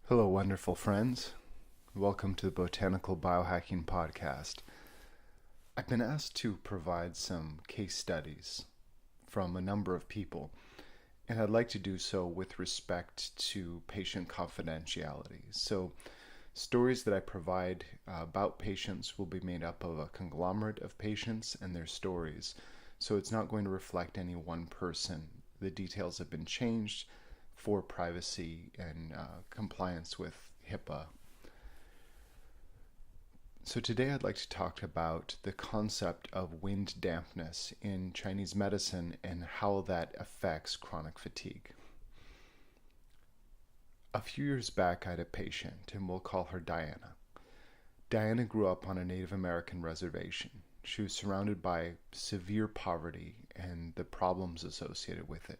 Hello, wonderful friends. Welcome to the Botanical Biohacking Podcast. I've been asked to provide some case studies from a number of people, and I'd like to do so with respect to patient confidentiality. So, stories that I provide about patients will be made up of a conglomerate of patients and their stories. So, it's not going to reflect any one person. The details have been changed for privacy and compliance with HIPAA. So today I'd like to talk about the concept of wind dampness in Chinese medicine and how that affects chronic fatigue. A few years back I had a patient, and we'll call her Diana. Diana grew up on a Native American reservation. She was surrounded by severe poverty and the problems associated with it.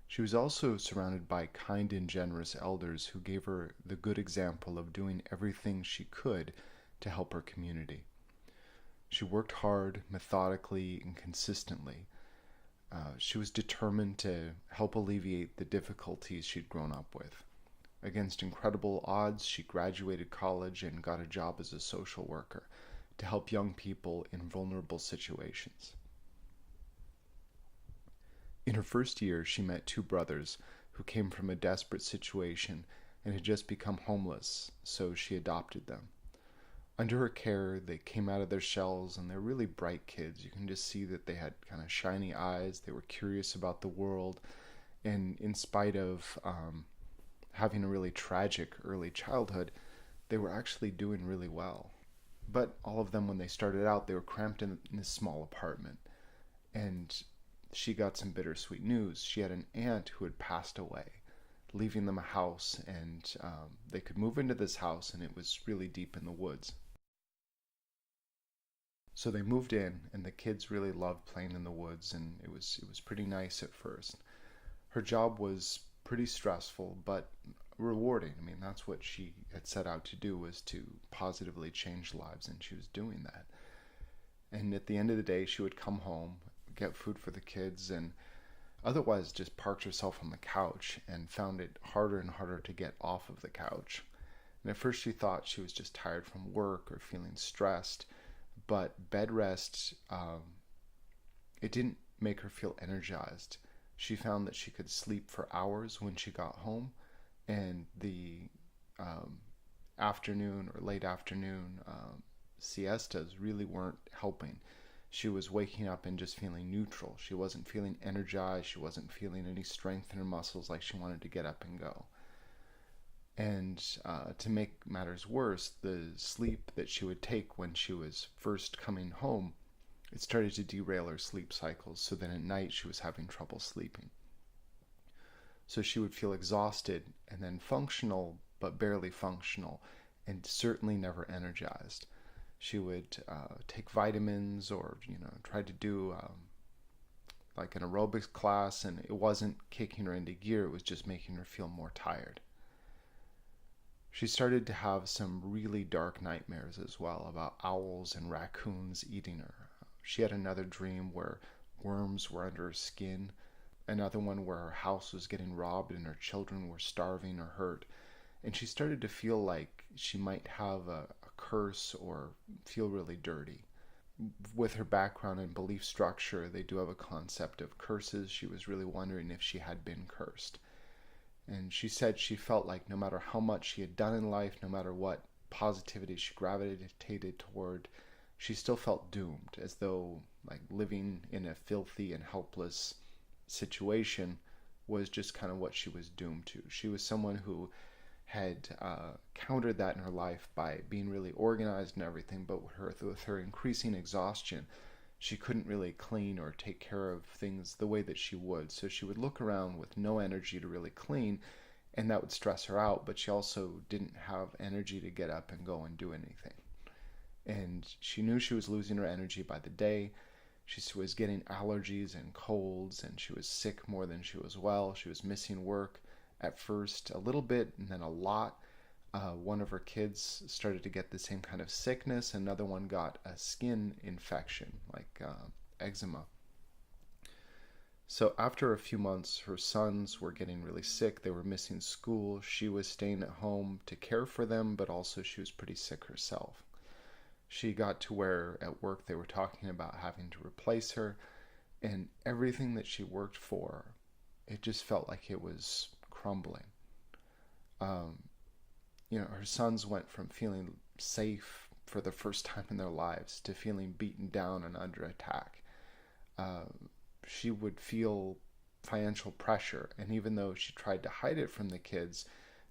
She was also surrounded by kind and generous elders who gave her the good example of doing everything she could to help her community. She worked hard, methodically, and consistently. She was determined to help alleviate the difficulties she'd grown up with. Against incredible odds, she graduated college and got a job as a social worker to help young people in vulnerable situations. In her first year, she met two brothers who came from a desperate situation and had just become homeless, so she adopted them. Under her care, they came out of their shells, and they're really bright kids. You can just see that they had kind of shiny eyes. They were curious about the world, and in spite of having a really tragic early childhood, they were actually doing really well. But all of them, when they started out, they were cramped in this small apartment, and she got some bittersweet news. She had an aunt who had passed away, leaving them a house, and they could move into this house, and it was really deep in the woods. So they moved in, and the kids really loved playing in the woods, and it was pretty nice at first. Her job was pretty stressful, but rewarding. I mean, that's what she had set out to do, was to positively change lives, and she was doing that. And at the end of the day, she would come home, get food for the kids, and otherwise just parked herself on the couch and found it harder and harder to get off of the couch. And at first she thought she was just tired from work or feeling stressed, but bed rest, it didn't make her feel energized. She found that she could sleep for hours when she got home, and the afternoon or late afternoon siestas really weren't helping. She was waking up and just feeling neutral. She wasn't feeling energized. She wasn't feeling any strength in her muscles, like she wanted to get up and go. And to make matters worse, the sleep that she would take when she was first coming home, it started to derail her sleep cycles, so then at night she was having trouble sleeping. So she would feel exhausted and then functional, but barely functional, and certainly never energized. She would take vitamins or, try to do like an aerobics class, and it wasn't kicking her into gear. It was just making her feel more tired. She started to have some really dark nightmares as well about owls and raccoons eating her. She had another dream where worms were under her skin, another one where her house was getting robbed and her children were starving or hurt. And she started to feel like she might have a curse or feel really dirty. With her background and belief structure, they do have a concept of curses. She was really wondering if she had been cursed. And she said she felt like no matter how much she had done in life, no matter what positivity she gravitated toward, she still felt doomed, as though like living in a filthy and helpless situation was just kind of what she was doomed to. She was someone who had countered that in her life by being really organized and everything, but with her increasing exhaustion, she couldn't really clean or take care of things the way that she would. So she would look around with no energy to really clean, and that would stress her out, but she also didn't have energy to get up and go and do anything. And she knew she was losing her energy by the day. She was getting allergies and colds, and she was sick more than she was well. She was missing work. At first a little bit and then a lot. One of her kids started to get the same kind of sickness. Another one got a skin infection, like eczema. So after a few months, her sons were getting really sick. They were missing school. She was staying at home to care for them, but also she was pretty sick herself. She got to where at work they were talking about having to replace her, and everything that she worked for, it just felt like it was crumbling. Um, her sons went from feeling safe for the first time in their lives to feeling beaten down and under attack. Uh, she would feel financial pressure, and even though she tried to hide it from the kids,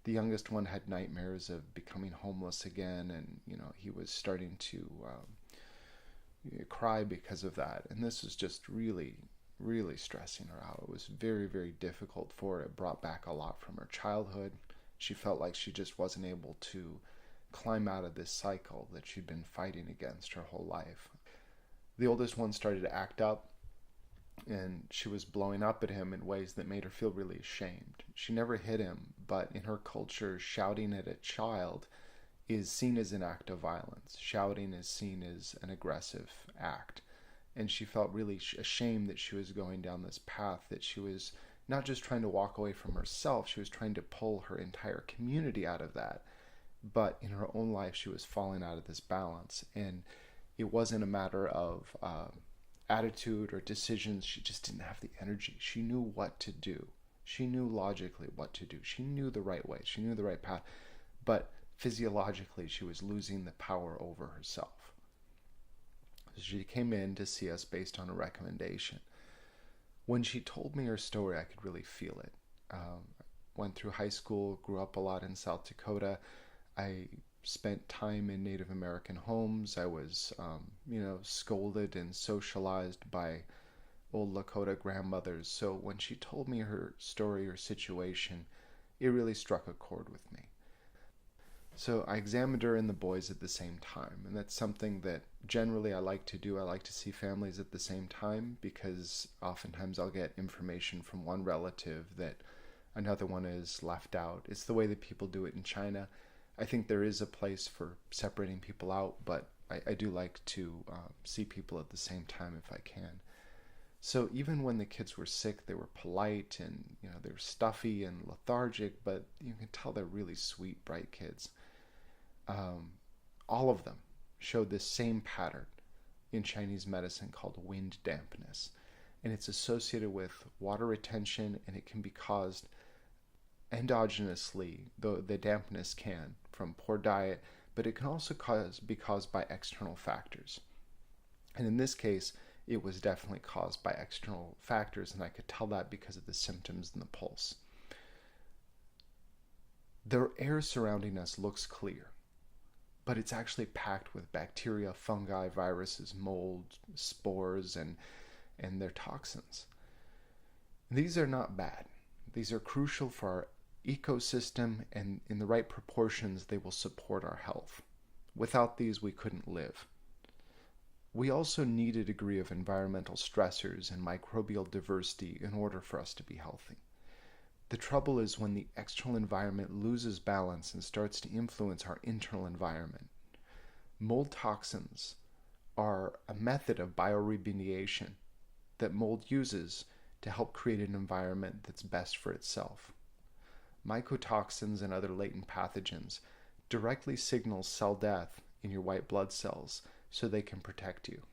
the youngest one had nightmares of becoming homeless again, and he was starting to cry because of that. And this was just really, really stressing her out. It was very, very difficult for her. It brought back a lot from her childhood. She felt like she just wasn't able to climb out of this cycle that she'd been fighting against her whole life. The oldest one started to act up, and she was blowing up at him in ways that made her feel really ashamed. She never hit him, but in her culture, shouting at a child is seen as an act of violence. Shouting is seen as an aggressive act. And she felt really ashamed that she was going down this path, that she was not just trying to walk away from herself, she was trying to pull her entire community out of that. But in her own life, she was falling out of this balance. And it wasn't a matter of attitude or decisions. She just didn't have the energy. She knew what to do. She knew logically what to do. She knew the right way. She knew the right path. But physiologically, she was losing the power over herself. So she came in to see us based on a recommendation. When she told me her story, I could really feel it. Went through high school, grew up a lot in South Dakota. I spent time in Native American homes. I was, scolded and socialized by old Lakota grandmothers. So when she told me her story or situation, it really struck a chord with me. So I examined her and the boys at the same time. And that's something that generally I like to do. I like to see families at the same time because oftentimes I'll get information from one relative that another one is left out. It's the way that people do it in China. I think there is a place for separating people out, but I do like to see people at the same time if I can. So even when the kids were sick, they were polite and they were stuffy and lethargic, but you can tell they're really sweet, bright kids. All of them showed this same pattern in Chinese medicine called wind dampness, and it's associated with water retention, and it can be caused endogenously, though the dampness can, from poor diet, but it can also be caused by external factors. And in this case, it was definitely caused by external factors, and I could tell that because of the symptoms and the pulse. The air surrounding us looks clear, but it's actually packed with bacteria, fungi, viruses, mold, spores, and their toxins. These are not bad. These are crucial for our ecosystem, and in the right proportions, they will support our health. Without these, we couldn't live. We also need a degree of environmental stressors and microbial diversity in order for us to be healthy. The trouble is when the external environment loses balance and starts to influence our internal environment. Mold toxins are a method of bioremediation that mold uses to help create an environment that's best for itself. Mycotoxins and other latent pathogens directly signal cell death in your white blood cells so they can protect you.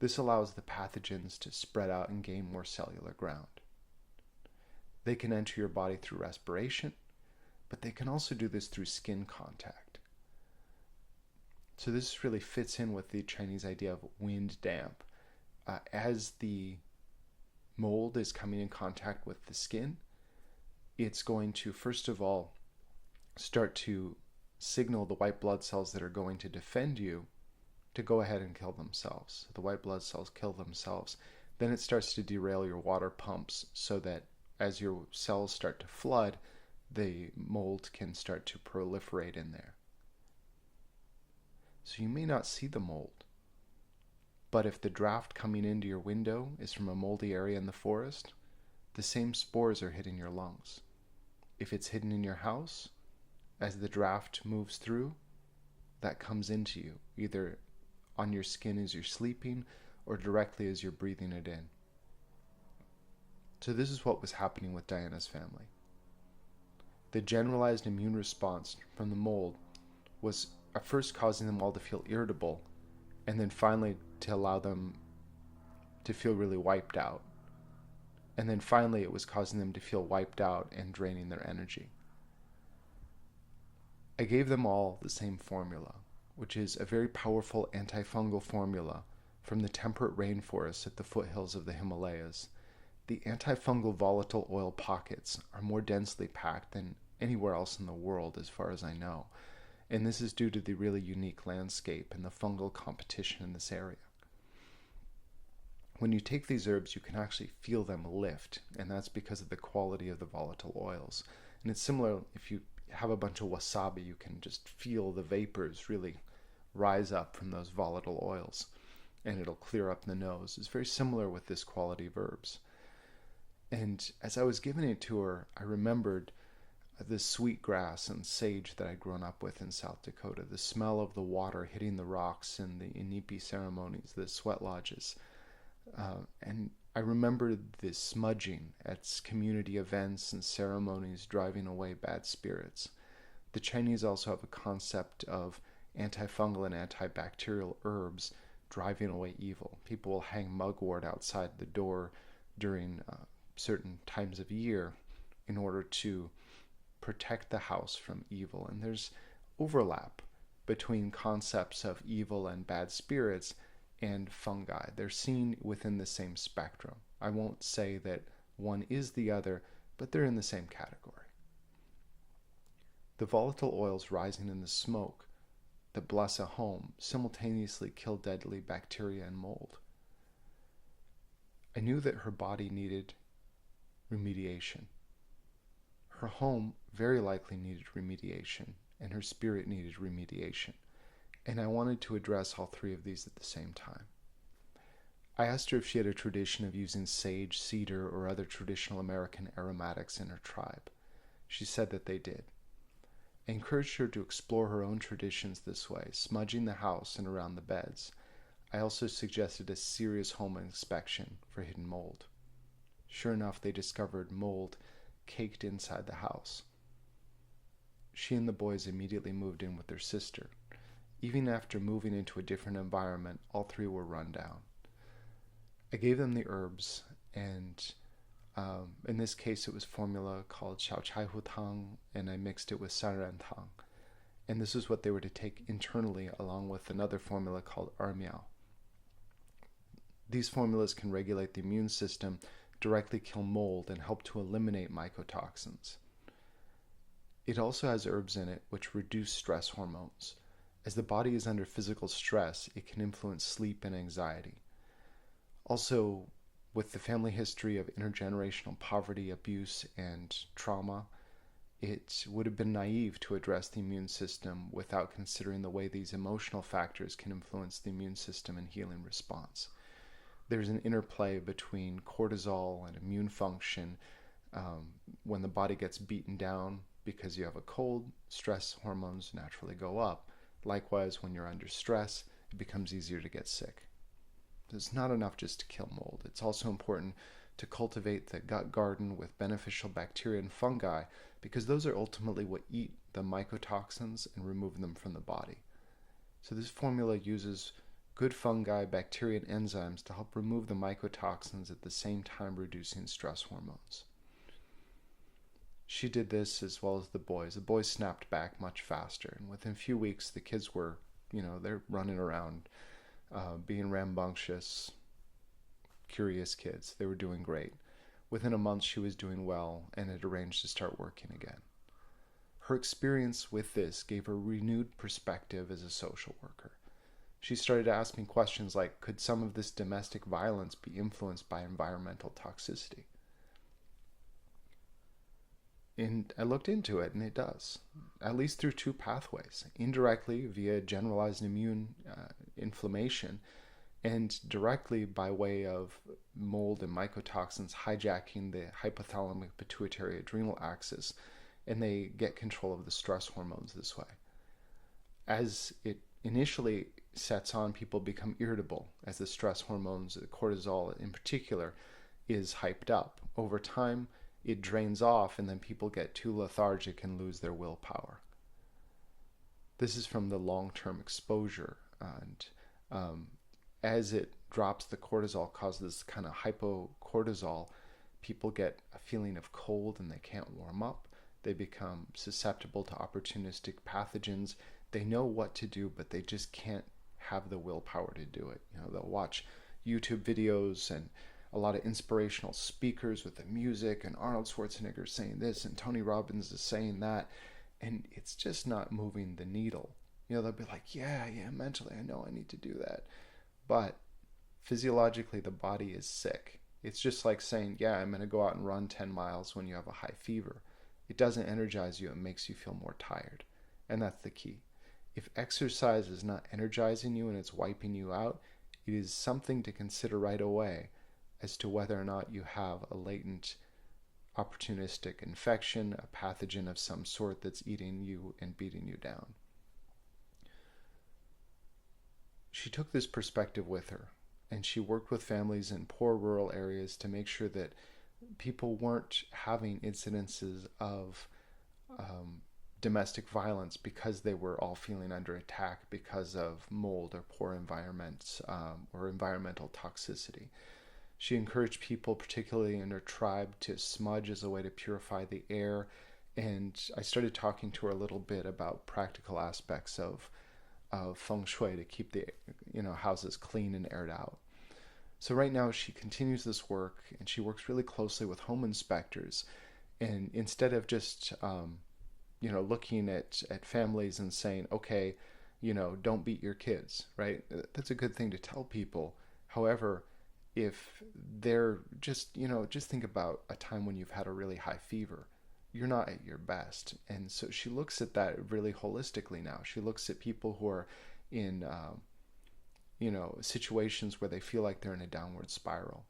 This allows the pathogens to spread out and gain more cellular ground. They can enter your body through respiration, but they can also do this through skin contact. So this really fits in with the Chinese idea of wind damp. As the mold is coming in contact with the skin, it's going to, first of all, start to signal the white blood cells that are going to defend you to go ahead and kill themselves. So the white blood cells kill themselves. Then it starts to derail your water pumps so that as your cells start to flood, the mold can start to proliferate in there. So you may not see the mold, but if the draft coming into your window is from a moldy area in the forest, the same spores are hitting your lungs. If it's hidden in your house, as the draft moves through, that comes into you, either on your skin as you're sleeping or directly as you're breathing it in. So this is what was happening with Diana's family. The generalized immune response from the mold was at first causing them all to feel irritable, and then finally to allow them to feel really wiped out. And then finally it was causing them to feel wiped out and draining their energy. I gave them all the same formula, which is a very powerful antifungal formula from the temperate rainforests at the foothills of the Himalayas. The antifungal volatile oil pockets are more densely packed than anywhere else in the world as far as I know, and this is due to the really unique landscape and the fungal competition in this area. When you take these herbs, you can actually feel them lift, and that's because of the quality of the volatile oils. And it's similar, if you have a bunch of wasabi, you can just feel the vapors really rise up from those volatile oils, and it'll clear up the nose. It's very similar with this quality of herbs. And as I was giving it to her, I remembered this sweet grass and sage that I'd grown up with in South Dakota, the smell of the water hitting the rocks in the inipi ceremonies, the sweat lodges. And I remember this smudging at community events and ceremonies driving away bad spirits. The Chinese also have a concept of antifungal and antibacterial herbs driving away evil. People will hang mugwort outside the door during certain times of year in order to protect the house from evil. And there's overlap between concepts of evil and bad spirits and fungi. They're seen within the same spectrum. I won't say that one is the other, but they're in the same category. The volatile oils rising in the smoke that bless a home simultaneously kill deadly bacteria and mold. I knew that her body needed remediation. Her home very likely needed remediation, and her spirit needed remediation. And I wanted to address all three of these at the same time. I asked her if she had a tradition of using sage, cedar, or other traditional American aromatics in her tribe. She said that they did. I encouraged her to explore her own traditions this way, smudging the house and around the beds. I also suggested a serious home inspection for hidden mold. Sure enough, they discovered mold caked inside the house. She and the boys immediately moved in with their sister. Even after moving into a different environment, all three were run down. I gave them the herbs, and in this case it was formula called Xiao Chai Hu Tang, and I mixed it with Sanran Tang. And this is what they were to take internally along with another formula called Miao. These formulas can regulate the immune system, directly kill mold, and help to eliminate mycotoxins. It also has herbs in it which reduce stress hormones. As the body is under physical stress, it can influence sleep and anxiety. Also, with the family history of intergenerational poverty, abuse, and trauma, it would have been naive to address the immune system without considering the way these emotional factors can influence the immune system and healing response. There's an interplay between cortisol and immune function. When the body gets beaten down because you have a cold, stress hormones naturally go up. Likewise, when you're under stress, it becomes easier to get sick. It's not enough just to kill mold. It's also important to cultivate the gut garden with beneficial bacteria and fungi, because those are ultimately what eat the mycotoxins and remove them from the body. So this formula uses good fungi, bacteria, and enzymes to help remove the mycotoxins at the same time reducing stress hormones. She did this as well as the boys. The boys snapped back much faster, and within a few weeks the kids were, they're running around, being rambunctious, curious kids. They were doing great. Within a month she was doing well and had arranged to start working again. Her experience with this gave her renewed perspective as a social worker. She started to ask me questions like, could some of this domestic violence be influenced by environmental toxicity? And I looked into it, and it does, at least through two pathways. Indirectly via generalized immune inflammation, and directly by way of mold and mycotoxins hijacking the hypothalamic pituitary adrenal axis, and they get control of the stress hormones this way. As it initially sets on, people become irritable as the stress hormones, cortisol in particular, is hyped up. Over time, it drains off, and then people get too lethargic and lose their willpower. This is from the long-term exposure, and as it drops, the cortisol causes this kind of hypocortisol. People get a feeling of cold and they can't warm up. They become susceptible to opportunistic pathogens. They know what to do, but they just can't have the willpower to do it. They'll watch YouTube videos and a lot of inspirational speakers with the music, and Arnold Schwarzenegger saying this and Tony Robbins is saying that, and it's just not moving the needle. They'll be like, yeah, mentally I know I need to do that, but physiologically the body is sick. It's just like saying, yeah, I'm going to go out and run 10 miles when you have a high fever. It doesn't energize you, it makes you feel more tired. And that's the key. If exercise is not energizing you and it's wiping you out, it is something to consider right away as to whether or not you have a latent opportunistic infection, a pathogen of some sort that's eating you and beating you down. She took this perspective with her, and she worked with families in poor rural areas to make sure that people weren't having incidences of domestic violence because they were all feeling under attack because of mold or poor environments or environmental toxicity. She encouraged people, particularly in her tribe, to smudge as a way to purify the air. And I started talking to her a little bit about practical aspects of Feng Shui to keep the houses clean and aired out. So right now she continues this work, and she works really closely with home inspectors. And instead of just looking at families and saying, okay, don't beat your kids, right? That's a good thing to tell people. However, if they're just think about a time when you've had a really high fever. You're not at your best. And so she looks at that really holistically now. She looks at people who are in, situations where they feel like they're in a downward spiral.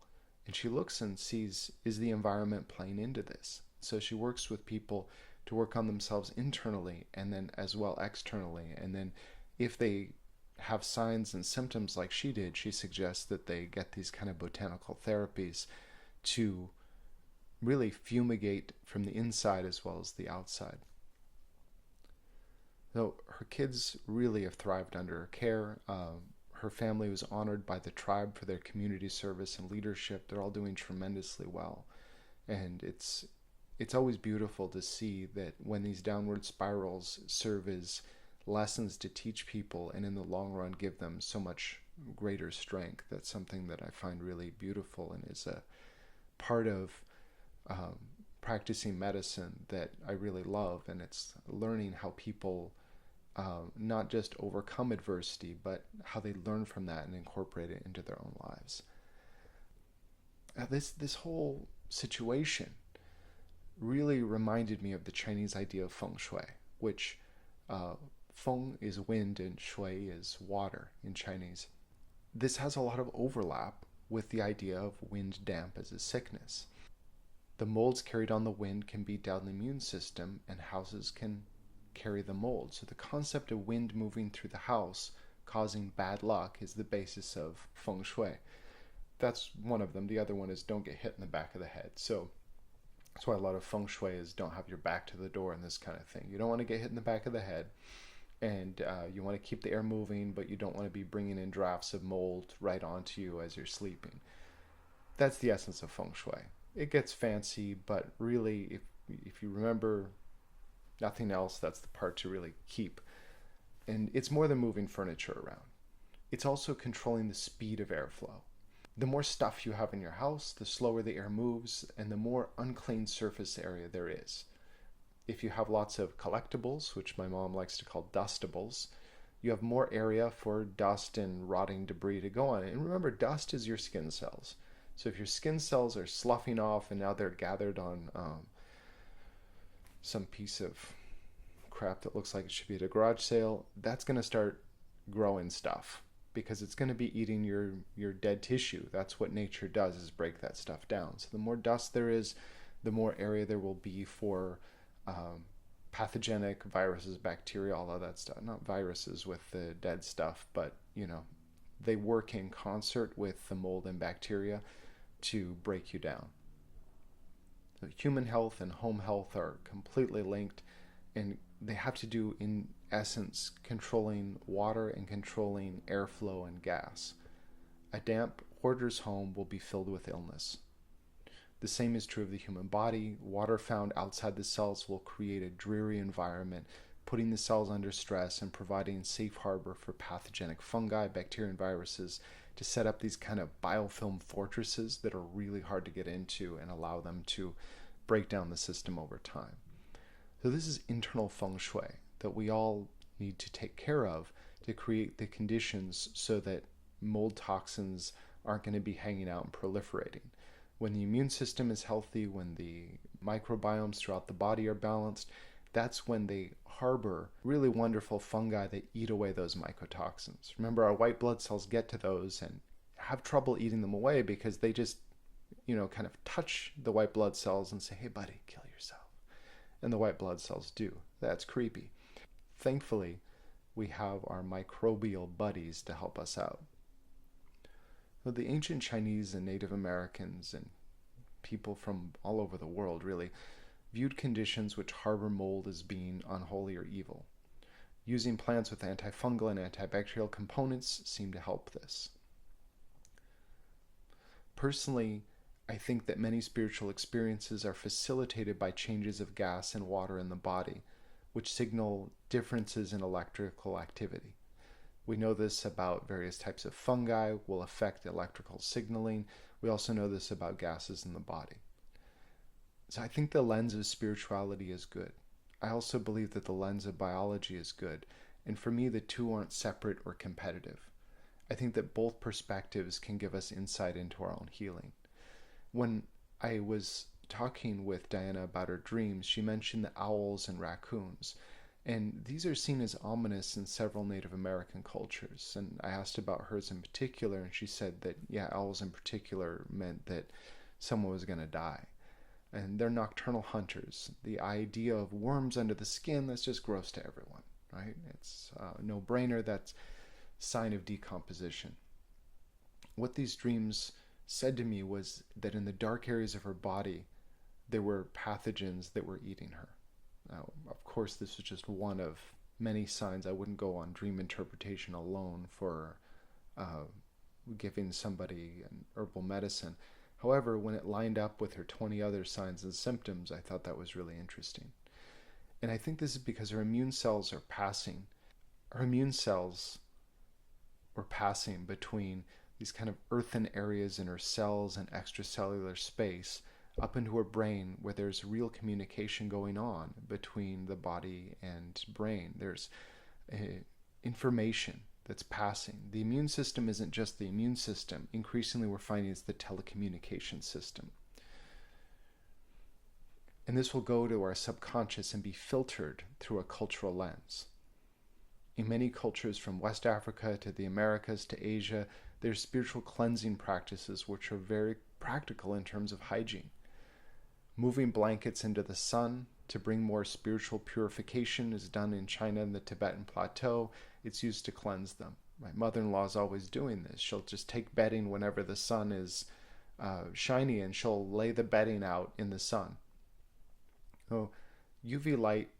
And she looks and sees, is the environment playing into this? So she works with people to work on themselves internally and then as well externally. And then if they have signs and symptoms like she did, she suggests that they get these kind of botanical therapies to really fumigate from the inside as well as the outside. So her kids really have thrived under her care. Her family was honored by the tribe for their community service and leadership. They're all doing tremendously well. And it's always beautiful to see that when these downward spirals serve as lessons to teach people and in the long run give them so much greater strength. That's something that I find really beautiful and is a part of practicing medicine that I really love. And it's learning how people not just overcome adversity, but how they learn from that and incorporate it into their own lives. This whole situation really reminded me of the Chinese idea of Feng Shui, which Feng is wind and Shui is water in Chinese. This has a lot of overlap with the idea of wind damp as a sickness. The molds carried on the wind can beat down the immune system, and houses can carry the mold. So the concept of wind moving through the house causing bad luck is the basis of Feng Shui. That's one of them. The other one is don't get hit in the back of the head. So that's why a lot of Feng Shui is don't have your back to the door and this kind of thing. You don't want to get hit in the back of the head. And you want to keep the air moving, but you don't want to be bringing in drafts of mold right onto you as you're sleeping. That's the essence of Feng Shui. It gets fancy, but really, if you remember nothing else, that's the part to really keep. And it's more than moving furniture around. It's also controlling the speed of airflow. The more stuff you have in your house, the slower the air moves, and the more unclean surface area there is. If you have lots of collectibles, which my mom likes to call dustables, you have more area for dust and rotting debris to go on. And remember, dust is your skin cells. So if your skin cells are sloughing off and now they're gathered on some piece of crap that looks like it should be at a garage sale, that's going to start growing stuff because it's going to be eating your dead tissue. That's what nature does, is break that stuff down. So the more dust there is, the more area there will be for pathogenic viruses, bacteria, all of that stuff. Not viruses with the dead stuff, but they work in concert with the mold and bacteria to break you down. So human health and home health are completely linked, and they have to do, in essence, controlling water and controlling airflow and gas. A damp hoarder's home will be filled with illness. The same is true of the human body. Water found outside the cells will create a dreary environment, putting the cells under stress and providing safe harbor for pathogenic fungi, bacteria, and viruses to set up these kind of biofilm fortresses that are really hard to get into and allow them to break down the system over time. So this is internal feng shui that we all need to take care of to create the conditions so that mold toxins aren't going to be hanging out and proliferating. When the immune system is healthy, when the microbiomes throughout the body are balanced, that's when they harbor really wonderful fungi that eat away those mycotoxins. Remember, our white blood cells get to those and have trouble eating them away because they just, kind of touch the white blood cells and say, hey buddy, kill yourself. And the white blood cells do. That's creepy. Thankfully, we have our microbial buddies to help us out. So the ancient Chinese and Native Americans and people from all over the world really viewed conditions which harbor mold as being unholy or evil. Using plants with antifungal and antibacterial components seem to help this. Personally, I think that many spiritual experiences are facilitated by changes of gas and water in the body, which signal differences in electrical activity. We know this about various types of fungi will affect electrical signaling. We also know this about gases in the body. So I think the lens of spirituality is good. I also believe that the lens of biology is good. And for me, the two aren't separate or competitive. I think that both perspectives can give us insight into our own healing. When I was talking with Diana about her dreams, she mentioned the owls and raccoons. And these are seen as ominous in several Native American cultures. And I asked about hers in particular, and she said that, owls in particular meant that someone was going to die. And they're nocturnal hunters. The idea of worms under the skin, that's just gross to everyone, right? It's a no-brainer. That's a sign of decomposition. What these dreams said to me was that in the dark areas of her body, there were pathogens that were eating her. Now, of course, this is just one of many signs. I wouldn't go on dream interpretation alone for giving somebody an herbal medicine. However, when it lined up with her 20 other signs and symptoms, I thought that was really interesting. And I think this is because her immune cells are passing. Her immune cells were passing between these kind of earthen areas in her cells and extracellular space up into her brain, where there's real communication going on between the body and brain. There's information that's passing. The immune system isn't just the immune system. Increasingly, we're finding it's the telecommunication system. And this will go to our subconscious and be filtered through a cultural lens. In many cultures, from West Africa to the Americas to Asia, there's spiritual cleansing practices which are very practical in terms of hygiene. Moving blankets into the sun to bring more spiritual purification is done in China and the Tibetan Plateau. It's used to cleanse them. My mother-in-law is always doing this. She'll just take bedding whenever the sun is shiny, and she'll lay the bedding out in the sun. So UV light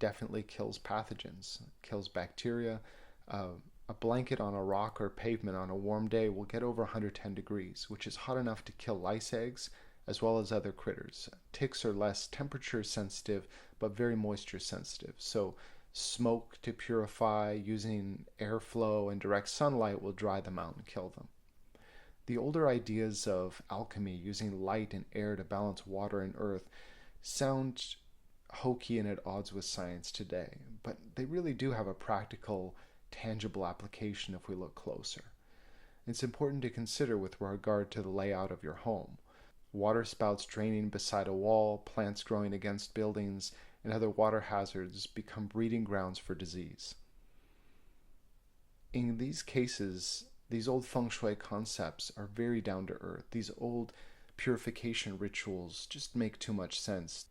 definitely kills pathogens, kills bacteria. A blanket on a rock or pavement on a warm day will get over 110 degrees, which is hot enough to kill lice eggs as well as other critters. Ticks are less temperature sensitive, but very moisture sensitive. So smoke to purify, using airflow and direct sunlight will dry them out and kill them. The older ideas of alchemy, using light and air to balance water and earth, sound hokey and at odds with science today, but they really do have a practical, tangible application if we look closer. It's important to consider with regard to the layout of your home. Water spouts draining beside a wall, plants growing against buildings, and other water hazards become breeding grounds for disease. In these cases, these old feng shui concepts are very down to earth. These old purification rituals just make too much sense.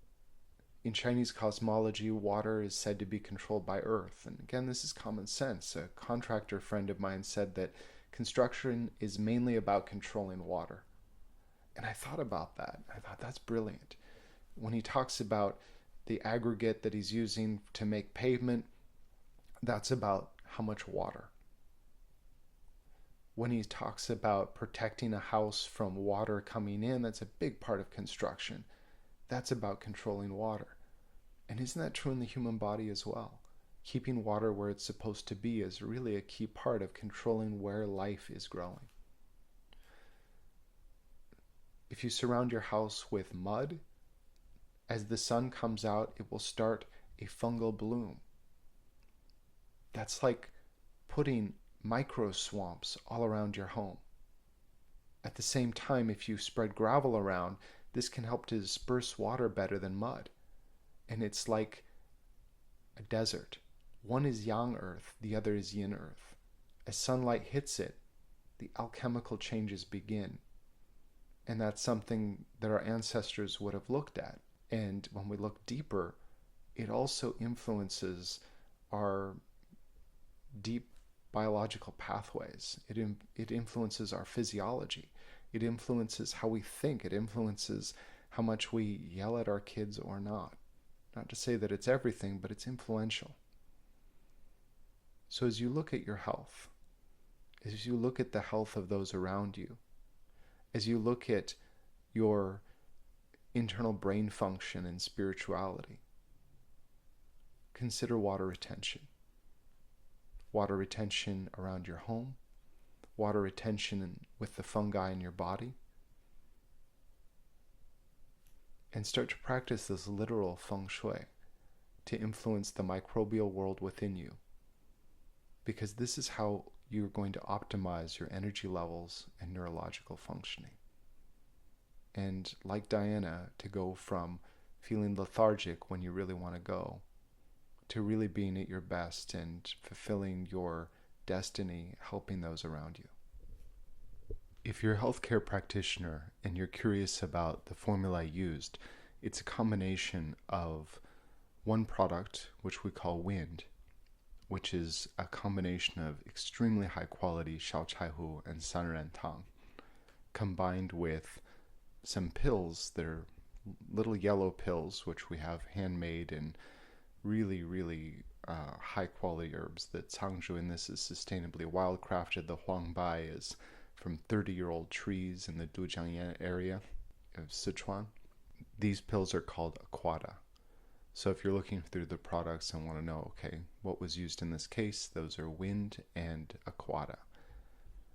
In Chinese cosmology, water is said to be controlled by earth. And again, this is common sense. A contractor friend of mine said that construction is mainly about controlling water. And I thought about that. I thought that's brilliant. When he talks about the aggregate that he's using to make pavement, that's about how much water. When he talks about protecting a house from water coming in, that's a big part of construction. That's about controlling water. And isn't that true in the human body as well? Keeping water where it's supposed to be is really a key part of controlling where life is growing. If you surround your house with mud, as the sun comes out, it will start a fungal bloom. That's like putting micro swamps all around your home. At the same time, if you spread gravel around, this can help to disperse water better than mud. And it's like a desert. One is yang earth, the other is yin earth. As sunlight hits it, the alchemical changes begin. And that's something that our ancestors would have looked at. And when we look deeper, it also influences our deep biological pathways. It influences our physiology. It influences how we think. It influences how much we yell at our kids or not. Not to say that it's everything, but it's influential. So as you look at your health, as you look at the health of those around you, as you look at your internal brain function and spirituality, consider water retention. Water retention around your home, water retention with the fungi in your body, and start to practice this literal Feng Shui to influence the microbial world within you. Because this is how you're going to optimize your energy levels and neurological functioning. And like Diana, to go from feeling lethargic when you really want to go, to really being at your best and fulfilling your destiny, helping those around you. If you're a healthcare practitioner and you're curious about the formula I used, it's a combination of one product, which we call Wind, which is a combination of extremely high quality Xiao Chai Hu and Sanren Tang, combined with some pills that are little yellow pills, which we have handmade and really, really high quality herbs that Cangzhou in this is sustainably wildcrafted. The Huangbai is from 30-year-old trees in the Dujiangyan area of Sichuan. These pills are called Aquata. So if you're looking through the products and want to know, okay, what was used in this case, those are Wind and Aquata.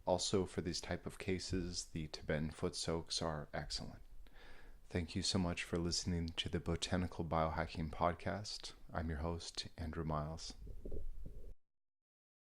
Also for these type of cases, the Tibetan foot soaks are excellent. Thank you so much for listening to the Botanical Biohacking Podcast. I'm your host, Andrew Miles.